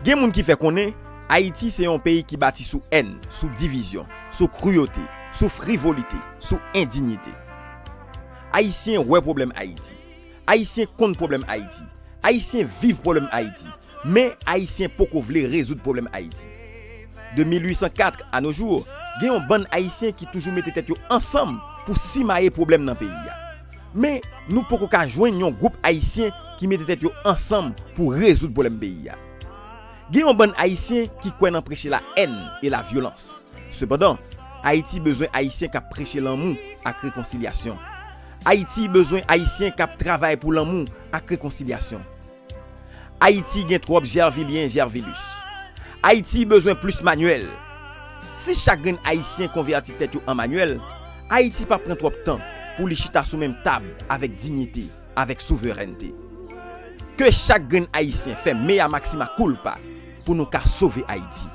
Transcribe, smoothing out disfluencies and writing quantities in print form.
Gen moun qui fait connaît Haïti c'est un pays qui bâti sous haine, sous division, sous cruauté, sous frivolité, sous indignité. Haïtien ouais problème Haïti. Haïtien compte problème Haïti. Haïtien vivent problème Haïti. Mais Haïtien poko vle résoudre problème Haïti. De 1804 à nos jours, gen yon bon Haïtien qui toujours mette tête yo ensemble pour simayer problème dans pays. Mais nous poko ka joindre un groupe Haïtien qui mette tête yo ensemble pour résoudre problème pays. Gen yon bon Haïtien qui croit dans prêcher la haine et la violence. Cependant, Haïti besoin Haïtien qui prêcher l'amour avec réconciliation. Haïti besoin Haïtien qui travaille pour l'amour avec réconciliation. Haïti gen trop Gervilien Gervilus. Haïti besoin plus manuel. Si chaque Haïtien convertit tête en manuel, Haïti pas prend trop de temps pour li chita sous même table avec dignité, avec souveraineté. Que chaque Haïtien fait meilleur maxima culpa pour nous sauver Haïti.